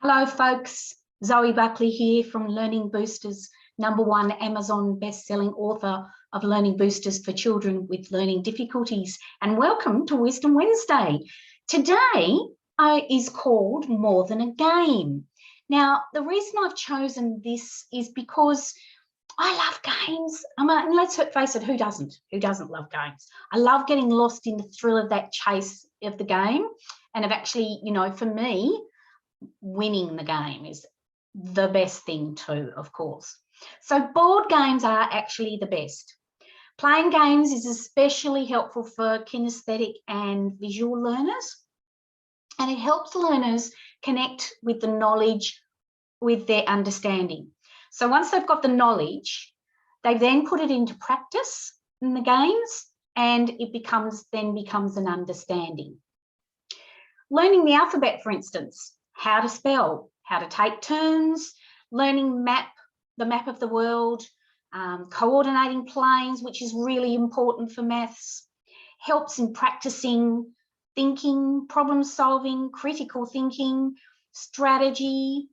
Hello folks, Zoe Buckley here from Learning Boosters, #1 Amazon best-selling author of Learning Boosters for Children with Learning Difficulties, and welcome to Wisdom Wednesday. Today is called More Than a Game. Now, the reason I've chosen this is because I love games. And let's face it, who doesn't? Who doesn't love games? I love getting lost in the thrill of that chase of the game and of actually, for me, winning the game is the best thing too, of course. So board games are actually the best. Playing games is especially helpful for kinesthetic and visual learners, and it helps learners connect with the knowledge with their understanding. So once they've got the knowledge, they then put it into practice in the games, and it becomes an understanding. Learning the alphabet, for instance, how to spell, how to take turns, learning the map of the world, coordinating planes, which is really important for maths, helps in practising thinking, problem solving, critical thinking, strategy,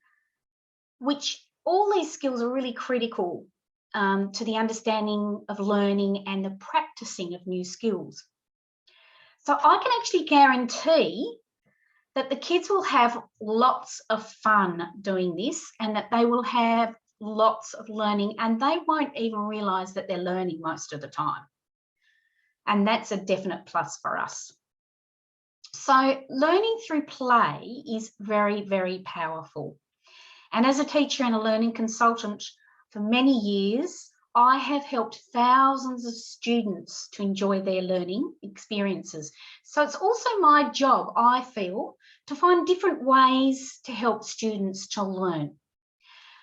which all these skills are really critical to the understanding of learning and the practising of new skills. So I can actually guarantee that the kids will have lots of fun doing this, and that they will have lots of learning, and they won't even realise that they're learning most of the time. And that's a definite plus for us. So learning through play is very, very powerful. And as a teacher and a learning consultant for many years, I have helped thousands of students to enjoy their learning experiences. So it's also my job, I feel, to find different ways to help students to learn.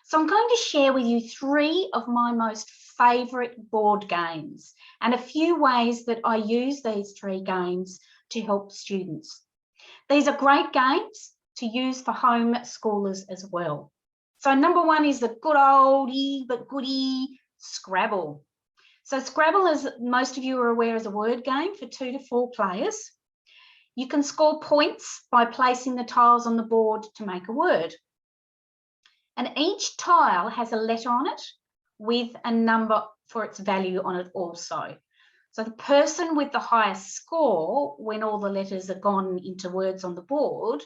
So I'm going to share with you 3 of my most favourite board games and a few ways that I use these 3 games to help students. These are great games to use for homeschoolers as well. So #1 is the good oldie but goodie Scrabble. So Scrabble, as most of you are aware, is a word game for 2 to 4 players. You can score points by placing the tiles on the board to make a word. And each tile has a letter on it with a number for its value on it also. So the person with the highest score, when all the letters are gone into words on the board,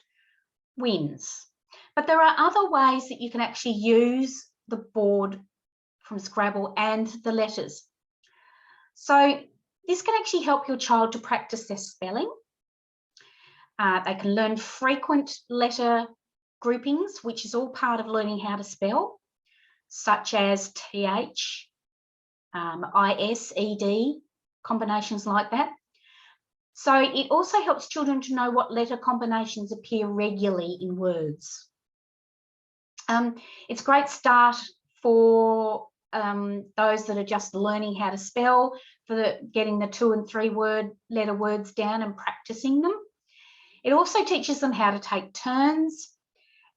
wins. But there are other ways that you can actually use the board from Scrabble and the letters. So this can actually help your child to practice their spelling. They can learn frequent letter groupings, which is all part of learning how to spell, such as TH, IS, ED, combinations like that. So it also helps children to know what letter combinations appear regularly in words. It's a great start for those that are just learning how to spell, for getting the 2 and 3 letter words down and practicing them. It also teaches them how to take turns,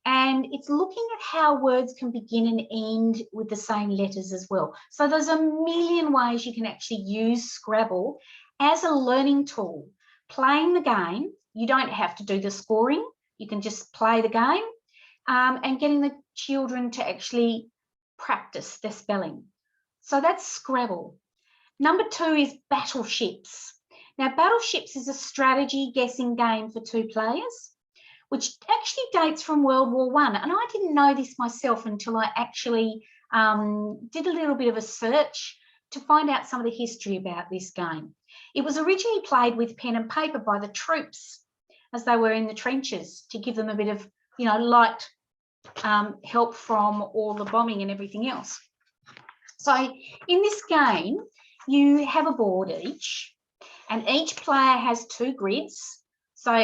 and it's looking at how words can begin and end with the same letters as well. So there's a million ways you can actually use Scrabble as a learning tool. Playing the game, you don't have to do the scoring, you can just play the game, and getting the children to actually practice their spelling. So that's Scrabble. #2 is Battleships. Now, Battleships is a strategy guessing game for 2 players, which actually dates from World War I. And I didn't know this myself until I actually did a little bit of a search to find out some of the history about this game. It was originally played with pen and paper by the troops as they were in the trenches, to give them a bit of, light help from all the bombing and everything else. So in this game, you have a board each, and each player has 2 grids. So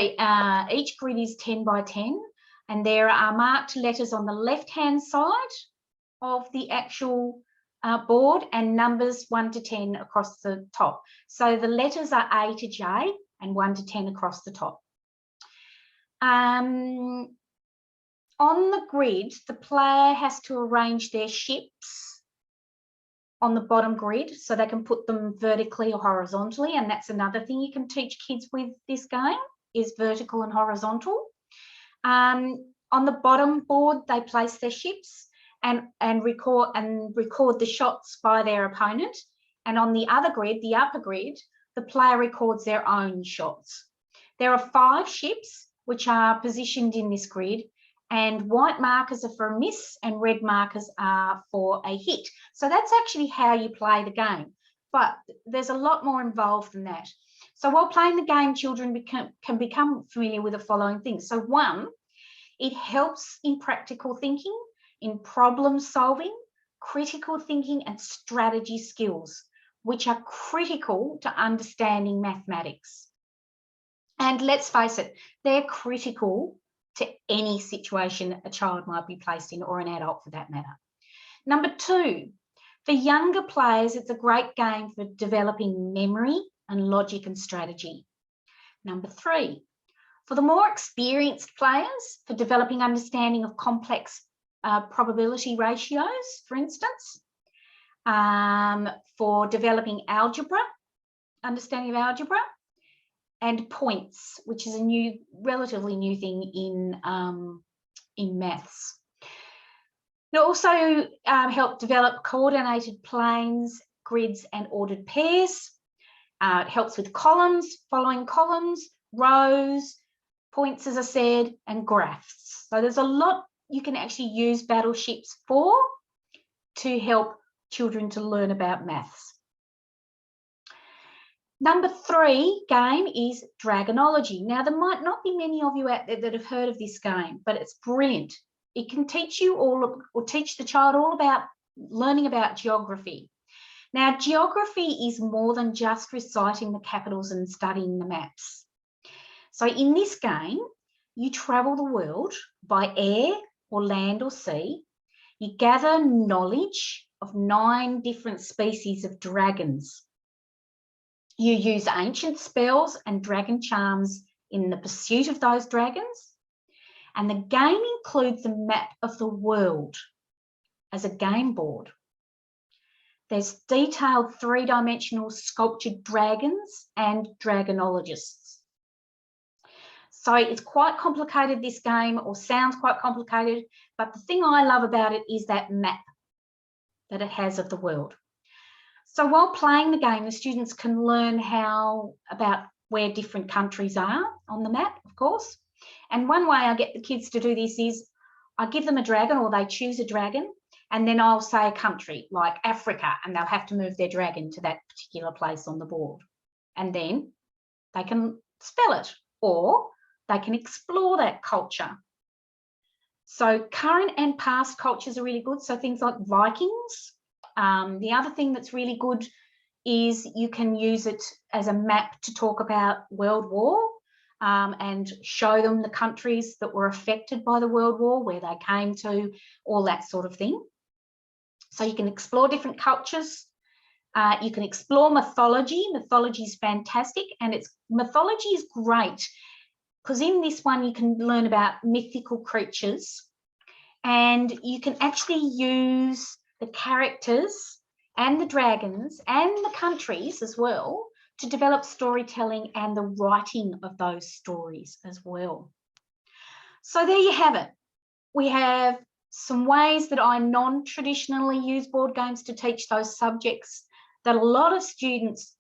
each grid is 10 by 10, and there are marked letters on the left-hand side of the actual board, and numbers 1 to 10 across the top. So the letters are A to J and 1 to 10 across the top. On the grid, the player has to arrange their ships on the bottom grid so they can put them vertically or horizontally, and that's another thing you can teach kids with this game, is vertical and horizontal. On the bottom board, they place their ships and record the shots by their opponent. And on the other grid, the upper grid, the player records their own shots. There are 5 ships which are positioned in this grid, and white markers are for a miss and red markers are for a hit. So that's actually how you play the game. But there's a lot more involved than that. So while playing the game, children can become familiar with the following things. So 1, it helps in practical thinking, in problem solving, critical thinking and strategy skills, which are critical to understanding mathematics. And let's face it, they're critical to any situation a child might be placed in, or an adult for that matter. Number 2, for younger players, it's a great game for developing memory and logic and strategy. Number 3, for the more experienced players, for developing understanding of complex probability ratios, for instance, for developing algebra, understanding of algebra, and points, which is a relatively new thing in maths. It also helped develop coordinated planes, grids, and ordered pairs. It helps with columns, following columns, rows, points, as I said, and graphs. So there's a lot you can actually use battleships for to help children to learn about maths. Number 3 game is Dragonology. Now, there might not be many of you out there that have heard of this game, but it's brilliant. It can teach you all, or teach the child all about learning about geography. Now, geography is more than just reciting the capitals and studying the maps. So in this game, you travel the world by air or land or sea. You gather knowledge of 9 different species of dragons. You use ancient spells and dragon charms in the pursuit of those dragons. And the game includes the map of the world as a game board. There's detailed 3-dimensional sculptured dragons and dragonologists. So it's quite complicated, this game, or sounds quite complicated, but the thing I love about it is that map that it has of the world. So while playing the game, the students can learn about where different countries are on the map, of course. And one way I get the kids to do this is I give them a dragon, or they choose a dragon, and then I'll say a country like Africa, and they'll have to move their dragon to that particular place on the board. And then they can spell it, or they can explore that culture. So current and past cultures are really good. So things like Vikings. The other thing that's really good is you can use it as a map to talk about World War and show them the countries that were affected by the World War, where they came to, all that sort of thing. So you can explore different cultures. You can explore mythology. Mythology is fantastic, and mythology is great because in this one you can learn about mythical creatures, and you can actually use the characters and the dragons and the countries as well to develop storytelling and the writing of those stories as well. So there you have it. We have some ways that I non-traditionally use board games to teach those subjects that a lot of students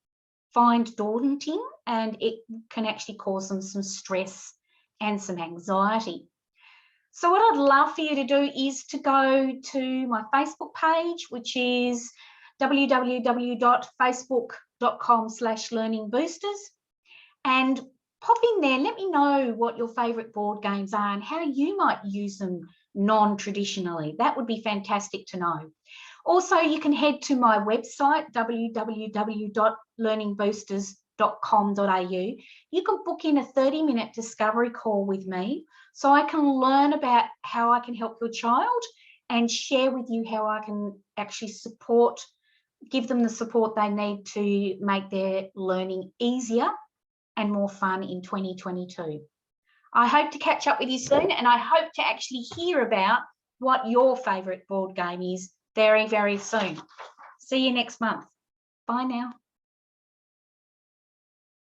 find daunting, and it can actually cause them some stress and some anxiety. So what I'd love for you to do is to go to my Facebook page, which is www.facebook.com/learningboosters, and pop in there. Let me know what your favourite board games are and how you might use them non-traditionally. That would be fantastic to know. Also, you can head to my website, www.learningboosters.com.au. You can book in a 30-minute discovery call with me so I can learn about how I can help your child and share with you how I can actually give them the support they need to make their learning easier and more fun in 2022. I hope to catch up with you soon, and I hope to actually hear about what your favourite board game is very, very soon. See you next month. Bye now.